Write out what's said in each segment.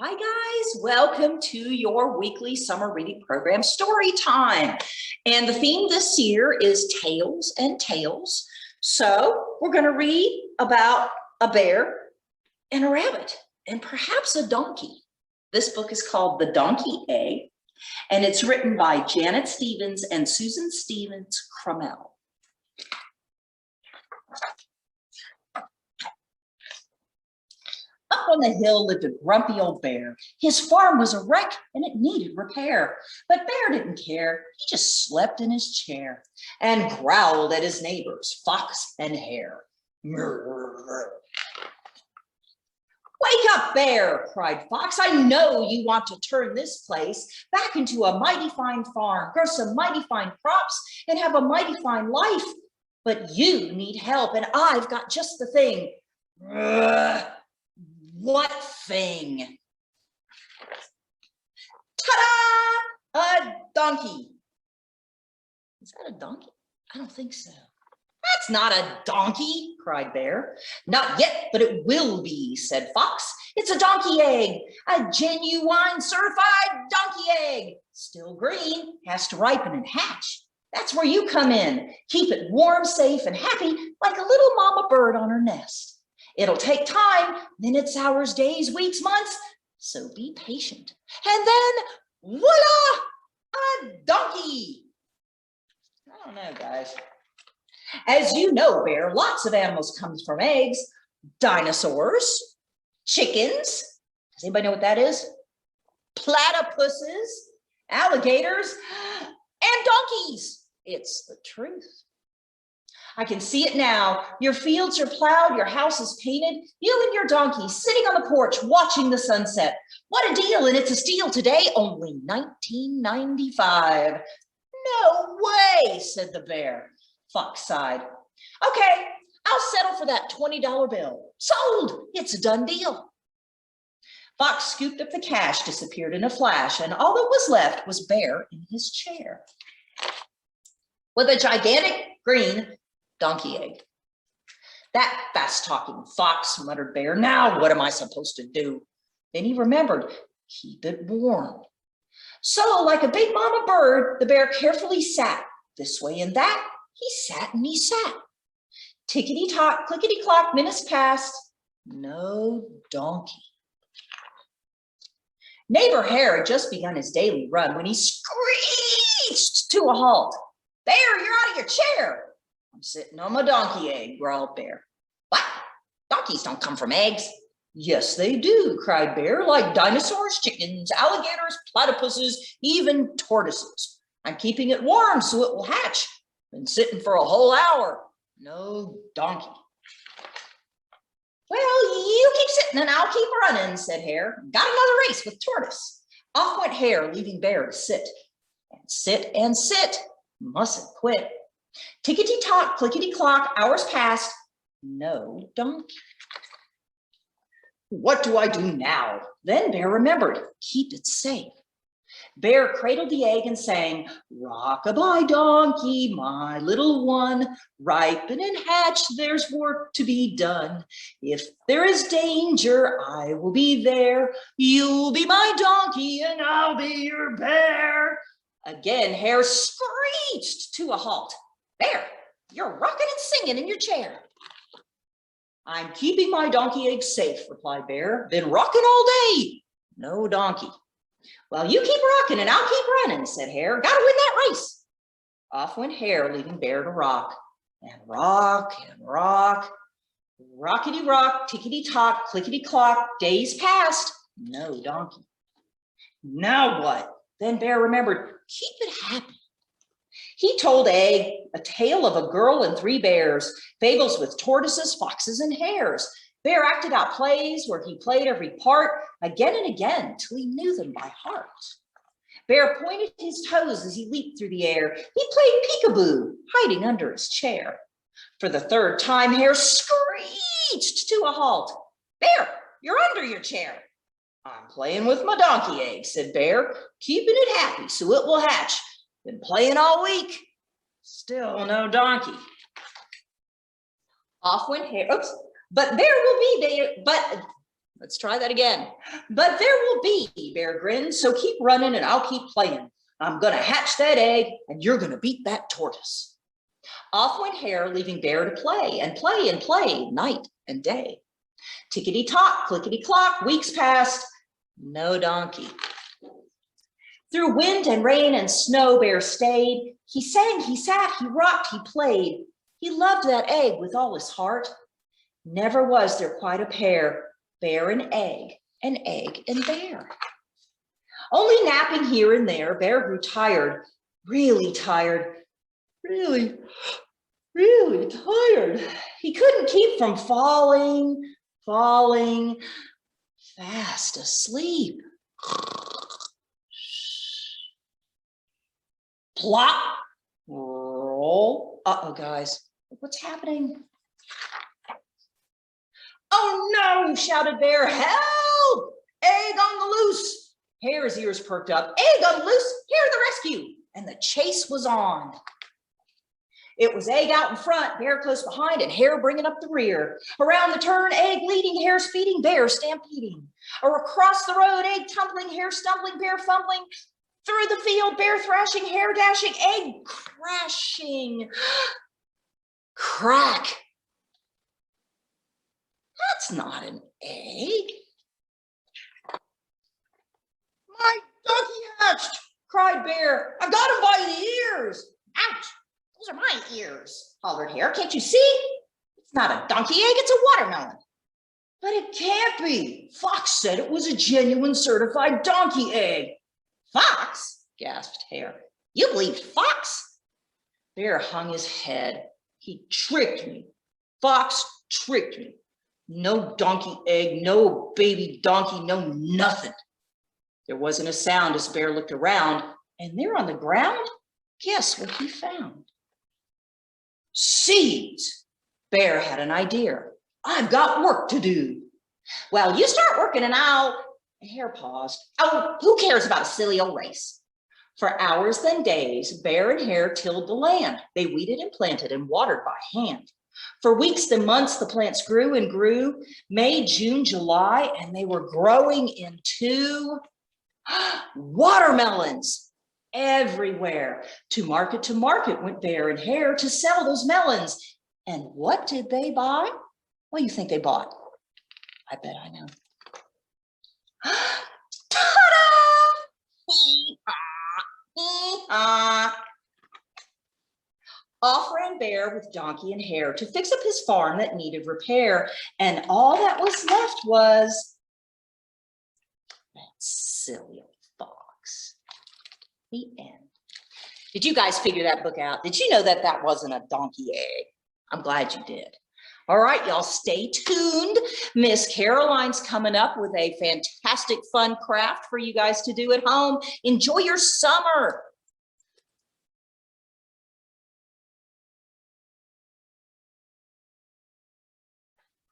Hi guys, welcome to your weekly summer reading program, Story Time. And the theme this year is Tales and Tales. So we're going to read about a bear and a rabbit and perhaps a donkey. This book is called The Donkey Egg, and it's written by Janet Stevens and Susan Stevens Crummell. Up on the hill lived a grumpy old bear. His farm was a wreck and it needed repair. But Bear didn't care. He just slept in his chair and growled at his neighbors, Fox and Hare. Wake up, Bear, cried Fox. I know you want to turn this place back into a mighty fine farm, grow some mighty fine crops, and have a mighty fine life. But you need help, and I've got just the thing. What thing? Ta-da! A donkey. Is that a donkey? I don't think so. That's not a donkey, cried Bear. Not yet, but it will be, said Fox. It's a donkey egg, a genuine certified donkey egg. Still green, has to ripen and hatch. That's where you come in. Keep it warm, safe, and happy like a little mama bird on her nest. It'll take time, minutes, hours, days, weeks, months, so be patient. And then, voila, a donkey. I don't know, guys. As you know, Bear, lots of animals come from eggs. Dinosaurs, chickens, does anybody know what that is? Platypuses, alligators, and donkeys. It's the truth. I can see it now. Your fields are plowed, your house is painted, you and your donkey sitting on the porch watching the sunset. What a deal, and it's a steal today, only $19.95. No way, said the bear. Fox sighed. Okay, I'll settle for that $20 bill. Sold, it's a done deal. Fox scooped up the cash, disappeared in a flash, and all that was left was Bear in his chair with a gigantic green donkey egg. That fast-talking Fox, muttered Bear. Now what am I supposed to do? Then he remembered, keep it warm. So like a big mama bird, the bear carefully sat this way and that. He sat and he sat. Tickety-tock, clickety-clock, minutes passed. No donkey. Neighbor Hare had just begun his daily run when he screeched to a halt. Bear, you're out of your chair. I'm sitting on my donkey egg, growled Bear. What? Donkeys don't come from eggs. Yes, they do, cried Bear, like dinosaurs, chickens, alligators, platypuses, even tortoises. I'm keeping it warm so it will hatch. Been sitting for a whole hour. No donkey. Well, you keep sitting and I'll keep running, said Hare. Got another race with Tortoise. Off went Hare, leaving Bear to sit. And sit and sit. Mustn't quit. Tickety-tock, clickety-clock, hours passed. No donkey. What do I do now? Then Bear remembered, keep it safe. Bear cradled the egg and sang, rock-a-bye donkey, my little one, ripen and hatch, there's work to be done. If there is danger, I will be there. You'll be my donkey and I'll be your bear. Again, Hare screeched to a halt. Bear, you're rocking and singing in your chair. I'm keeping my donkey egg safe, replied Bear. Been rocking all day. No donkey. Well, you keep rocking and I'll keep running, said Hare. Gotta win that race. Off went Hare, leaving Bear to rock. And rock and rock. Rockety rock, tickety tock, clickety clock. Days passed. No donkey. Now what? Then Bear remembered, keep it happy. He told Egg a tale of a girl and three bears, fables with tortoises, foxes, and hares. Bear acted out plays where he played every part again and again till he knew them by heart. Bear pointed his toes as he leaped through the air. He played peekaboo, hiding under his chair. For the third time, Hare screeched to a halt. Bear, you're under your chair. I'm playing with my donkey egg, said Bear, keeping it happy so it will hatch. Been playing all week. Still no donkey. Off went Hare. Oops. But Bear will be there. Let's try that again. But there will be, Bear grinned, so keep running and I'll keep playing. I'm gonna hatch that egg and you're gonna beat that tortoise. Off went Hare, leaving Bear to play and play and play night and day. Tickety-tock, clickety-clock, weeks passed, no donkey. Through wind and rain and snow, Bear stayed. He sang, he sat, he rocked, he played. He loved that egg with all his heart. Never was there quite a pair, Bear and egg and bear. Only napping here and there, Bear grew tired, really tired, really tired. He couldn't keep from falling fast asleep. Plop, roll. Uh-oh, guys, what's happening? Oh no, shouted Bear, help! Egg on the loose. Hare's ears perked up. Egg on the loose, here the rescue. And the chase was on. It was Egg out in front, Bear close behind, and Hare bringing up the rear. Around the turn, Egg leading, Hare speeding, Bear stampeding. Or across the road, Egg tumbling, Hare stumbling, Bear fumbling. Through the field, Bear thrashing, Hare dashing, Egg crashing. Crack. That's not an egg. My donkey hatched, cried Bear. I got him by the ears. Ouch, those are my ears, hollered Hare. Can't you see? It's not a donkey egg, it's a watermelon. But it can't be. Fox said it was a genuine certified donkey egg. Fox? Gasped Hare. You believed Fox? Bear hung his head. He tricked me. Fox tricked me. No donkey egg, no baby donkey, no nothing. There wasn't a sound as Bear looked around, and there on the ground, guess what he found? Seeds. Bear had an idea. I've got work to do. Well, you start working and Hare paused. Oh, who cares about a silly old race? For hours then days, Bear and Hare tilled the land. They weeded and planted and watered by hand. For weeks and months, the plants grew and grew, May, June, July, and they were growing into watermelons everywhere. To market went Bear and Hare to sell those melons. And what did they buy? What do you think they bought? I bet I know. Ta-da! Hee-haw! Hee-haw! Off ran Bear with Donkey and Hare to fix up his farm that needed repair, and all that was left was that silly old fox. The end. Did you guys figure that book out? Did you know that that wasn't a donkey egg? I'm glad you did. All right, y'all, stay tuned. Miss Caroline's coming up with a fantastic fun craft for you guys to do at home. Enjoy your summer.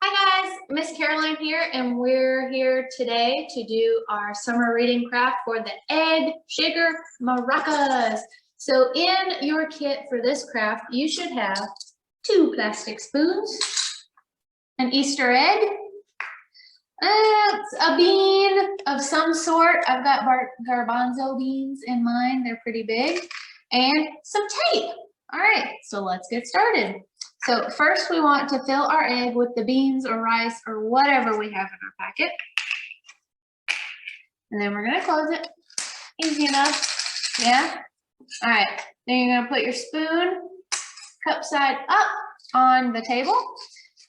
Hi guys, Miss Caroline here, and we're here today to do our summer reading craft for the egg shaker maracas. So in your kit for this craft, you should have 2 plastic spoons, an Easter egg, a bean of some sort. I've got garbanzo beans in mine, they're pretty big, and some tape. All right, so let's get started. So first we want to fill our egg with the beans or rice or whatever we have in our packet. And then we're gonna close it. Easy enough, yeah? All right, then you're gonna put your spoon cup side up on the table.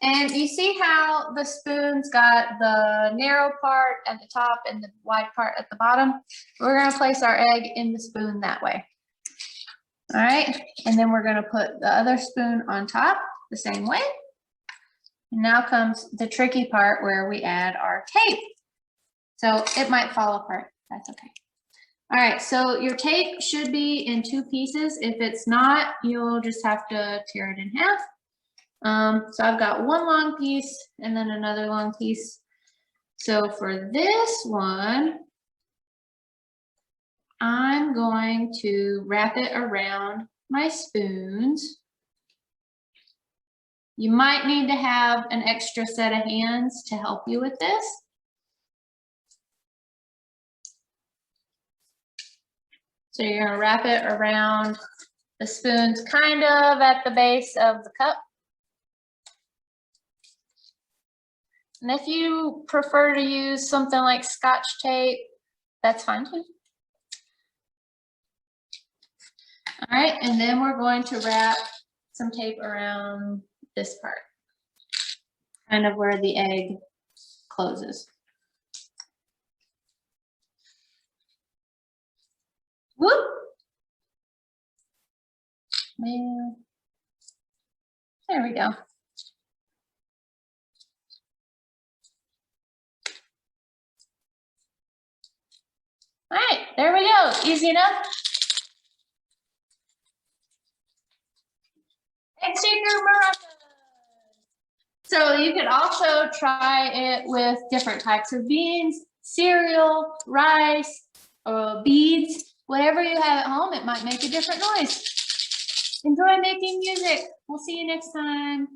And you see how the spoon's got the narrow part at the top and the wide part at the bottom? We're gonna place our egg in the spoon that way. All right, and then we're gonna put the other spoon on top the same way. And now comes the tricky part where we add our tape. So it might fall apart, that's okay. All right, so your tape should be in 2 pieces. If it's not, you'll just have to tear it in half. So I've got 1 long piece and then another long piece. So for this one, I'm going to wrap it around my spoons. You might need to have an extra set of hands to help you with this. So you're gonna wrap it around the spoons, kind of at the base of the cup. And if you prefer to use something like Scotch tape, that's fine too. All right, and then we're going to wrap some tape around this part, kind of where the egg closes. Whoop! Man. There we go. All right, there we go. Easy enough. Egg shaker maraca. So you could also try it with different types of beans, cereal, rice, or beads, whatever you have at home. It might make a different noise. Enjoy making music. We'll see you next time.